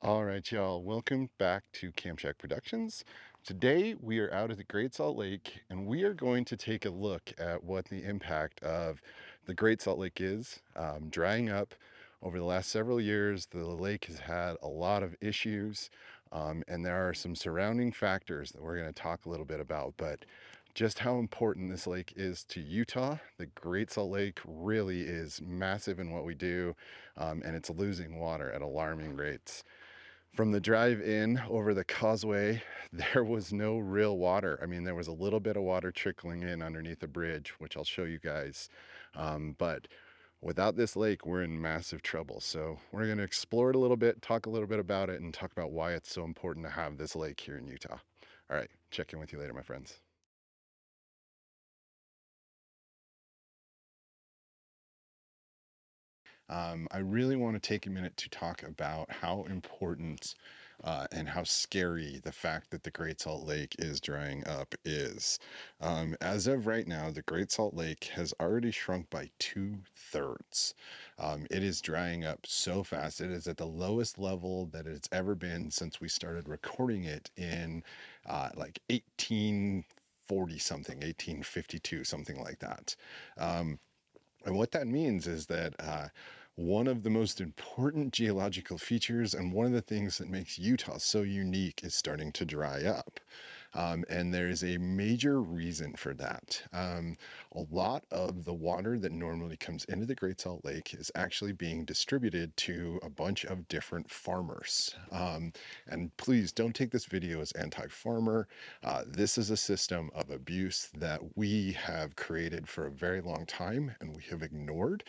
All right, y'all, welcome back to Camp Shack Productions. Today we are out at the Great Salt Lake and we are going to take a look at what the impact of the Great Salt Lake is drying up. Over the last several years, the lake has had a lot of issues, and there are some surrounding factors that we're going to talk a little bit about, but just how important this lake is to Utah. The Great Salt Lake really is massive in what we do, and it's losing water at alarming rates. From the drive in over the causeway, there was no real water. I mean, there was a little bit of water trickling in underneath the bridge, which I'll show you guys. But without this lake, we're in massive trouble. So we're going to explore it a little bit, talk a little bit about it, and talk about why it's so important to have this lake here in Utah. All right, check in with you later, my friends. I really want to take a minute to talk about how important and how scary the fact that the Great Salt Lake is drying up is. As of right now, the Great Salt Lake has already shrunk by 2/3. It is drying up so fast. It is at the lowest level that it's ever been since we started recording it in like 1840 something, 1852, something like that. And what that means is that one of the most important geological features and one of the things that makes Utah so unique is starting to dry up. And there's a major reason for that. A lot of the water that normally comes into the Great Salt Lake is actually being distributed to a bunch of different farmers. And please don't take this video as anti-farmer. This is a system of abuse that we have created for a very long time and we have ignored.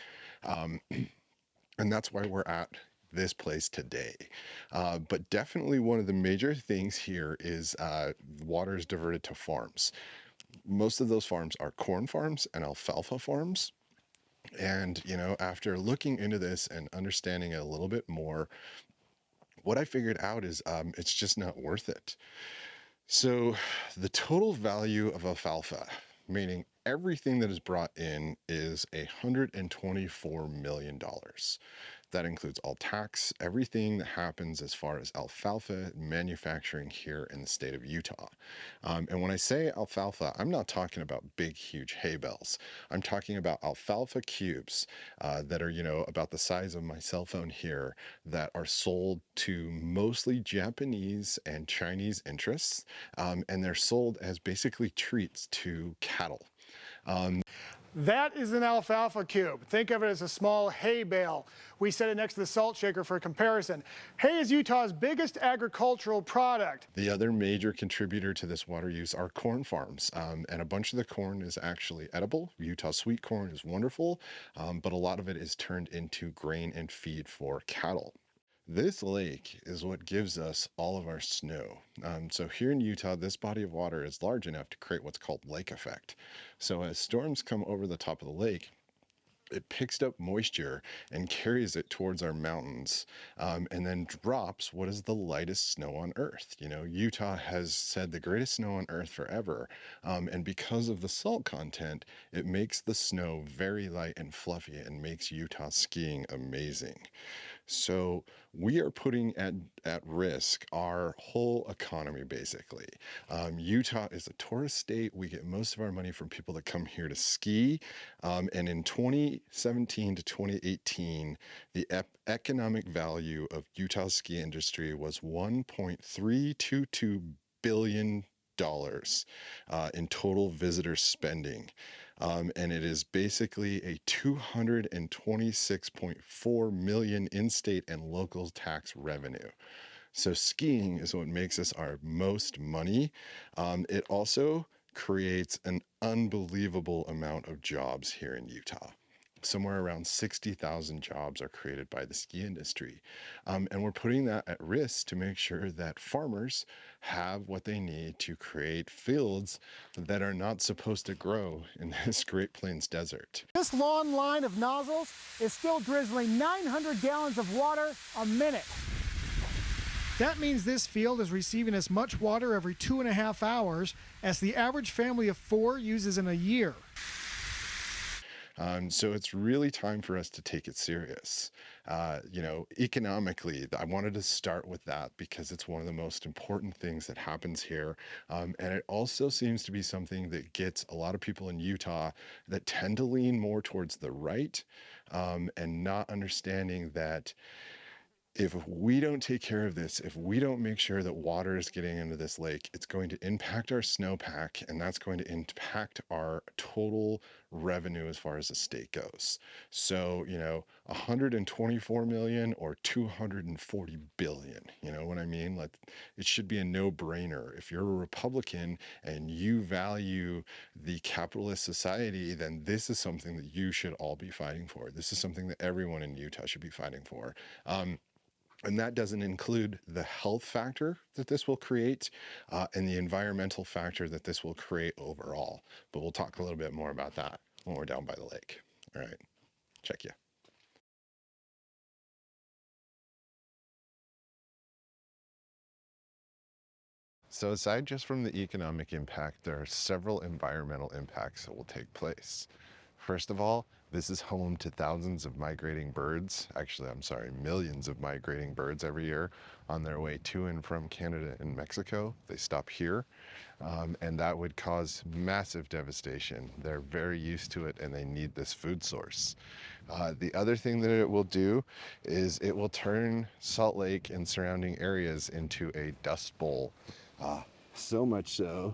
And that's why we're at this place today. But definitely one of the major things here is water is diverted to farms. Most of those farms are corn farms and alfalfa farms. And, you know, after looking into this and understanding it a little bit more, what I figured out is it's just not worth it. So the total value of alfalfa, meaning everything that is brought in, is $124 million. That includes all tax, everything that happens as far as alfalfa manufacturing here in the state of Utah. And when I say alfalfa, I'm not talking about big, huge hay bales. I'm talking about alfalfa cubes that are, you know, about the size of my cell phone here, that are sold to mostly Japanese and Chinese interests. And they're sold as basically treats to cattle. That is an alfalfa cube. Think of it as a small hay bale. We set it next to the salt shaker for comparison. Hay is Utah's biggest agricultural product. The other major contributor to this water use are corn farms, and a bunch of the corn is actually edible. Utah sweet corn is wonderful, but a lot of it is turned into grain and feed for cattle. This lake is what gives us all of our snow. So here in Utah, this body of water is large enough to create what's called lake effect. So as storms come over the top of the lake, it picks up moisture and carries it towards our mountains, and then drops what is the lightest snow on earth. You know, Utah has said the greatest snow on earth forever, and because of the salt content, it makes the snow very light and fluffy and makes Utah skiing amazing. So we are putting at risk our whole economy, basically. Utah is a tourist state. We get most of our money from people that come here to ski. And in 2017 to 2018, the economic value of Utah's ski industry was $1.322 billion in total visitor spending. And it is basically a 226.4 million in-state and local tax revenue. So skiing is what makes us our most money. It also creates an unbelievable amount of jobs here in Utah. Somewhere around 60,000 jobs are created by the ski industry. And we're putting that at risk to make sure that farmers have what they need to create fields that are not supposed to grow in this Great Plains desert. This long line of nozzles is still drizzling 900 gallons of water a minute. That means this field is receiving as much water every 2.5 hours as the average family of 4 uses in a year. So it's really time for us to take it serious. Economically, I wanted to start with that because it's one of the most important things that happens here. And it also seems to be something that gets a lot of people in Utah that tend to lean more towards the right, and not understanding that if we don't take care of this, if we don't make sure that water is getting into this lake, it's going to impact our snowpack, and that's going to impact our total revenue as far as the state goes. So, 124 million or 240 billion, you know what I mean? Like, it should be a no-brainer. If you're a Republican and you value the capitalist society, then this is something that you should all be fighting for. This is something that everyone in Utah should be fighting for. And that doesn't include the health factor that this will create, and the environmental factor that this will create overall. But we'll talk a little bit more about that when we're down by the lake. All right, check you. So aside just from the economic impact, there are several environmental impacts that will take place. First of all, this is home to thousands of migrating birds. Actually, I'm sorry, millions of migrating birds every year on their way to and from Canada and Mexico. They stop here, and that would cause massive devastation. They're very used to it and they need this food source. The other thing that it will do is it will turn Salt Lake and surrounding areas into a dust bowl. So much so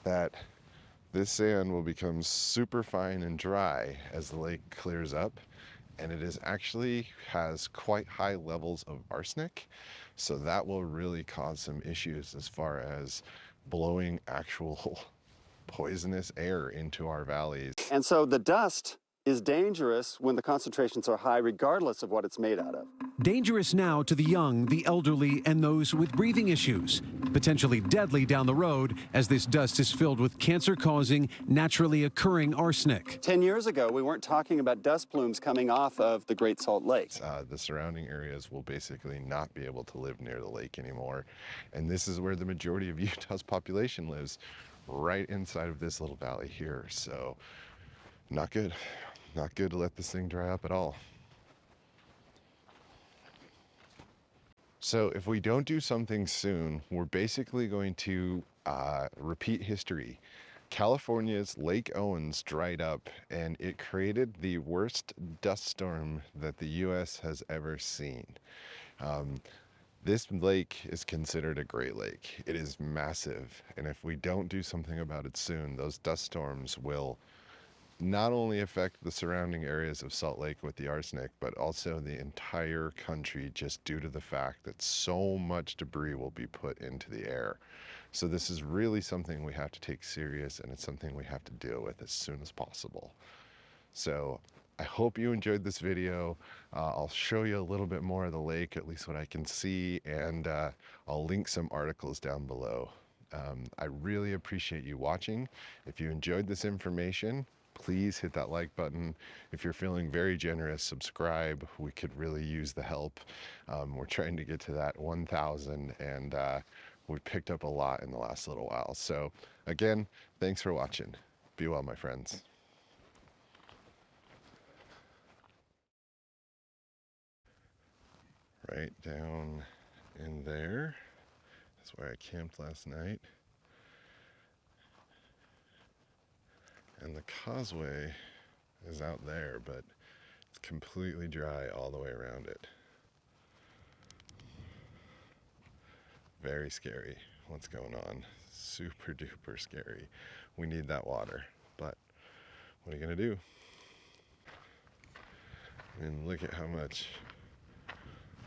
that this sand will become super fine and dry as the lake clears up, and it is actually has quite high levels of arsenic, so that will really cause some issues as far as blowing actual poisonous air into our valleys. And so the dust is dangerous when the concentrations are high, regardless of what it's made out of. Dangerous now to the young, the elderly, and those with breathing issues. Potentially deadly down the road as this dust is filled with cancer-causing, naturally occurring arsenic. 10 years ago, we weren't talking about dust plumes coming off of the Great Salt Lake. The surrounding areas will basically not be able to live near the lake anymore. And this is where the majority of Utah's population lives, right inside of this little valley here. So not good. Not good to let this thing dry up at all. So if we don't do something soon, we're basically going to repeat history. California's Lake Owens dried up, and it created the worst dust storm that the U.S. has ever seen. This lake is considered a great lake. It is massive, and if we don't do something about it soon, those dust storms will not only affect the surrounding areas of Salt Lake with the arsenic, but also the entire country, just due to the fact that so much debris will be put into the air. So this is really something we have to take serious, and it's something we have to deal with as soon as possible. So I hope you enjoyed this video. I'll show you a little bit more of the lake, at least what I can see, and I'll link some articles down below. I really appreciate you watching. If you enjoyed this information, please hit that like button. If you're feeling very generous, subscribe. We could really use the help. We're trying to get to that 1,000, and we picked up a lot in the last little while. So again, thanks for watching. Be well, my friends. Right down in there. That's where I camped last night. And the causeway is out there, but it's completely dry all the way around it. Very scary what's going on. Super duper scary. We need that water, but what are you gonna do? I mean, look at how much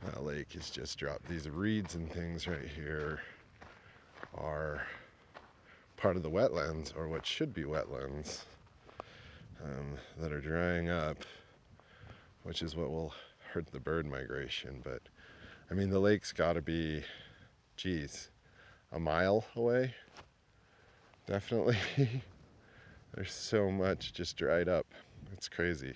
that lake has just dropped. These reeds and things right here are part of the wetlands, or what should be wetlands, that are drying up, which is what will hurt the bird migration. But I mean, the lake's got to be, geez, a mile away. Definitely. There's so much just dried up. It's crazy.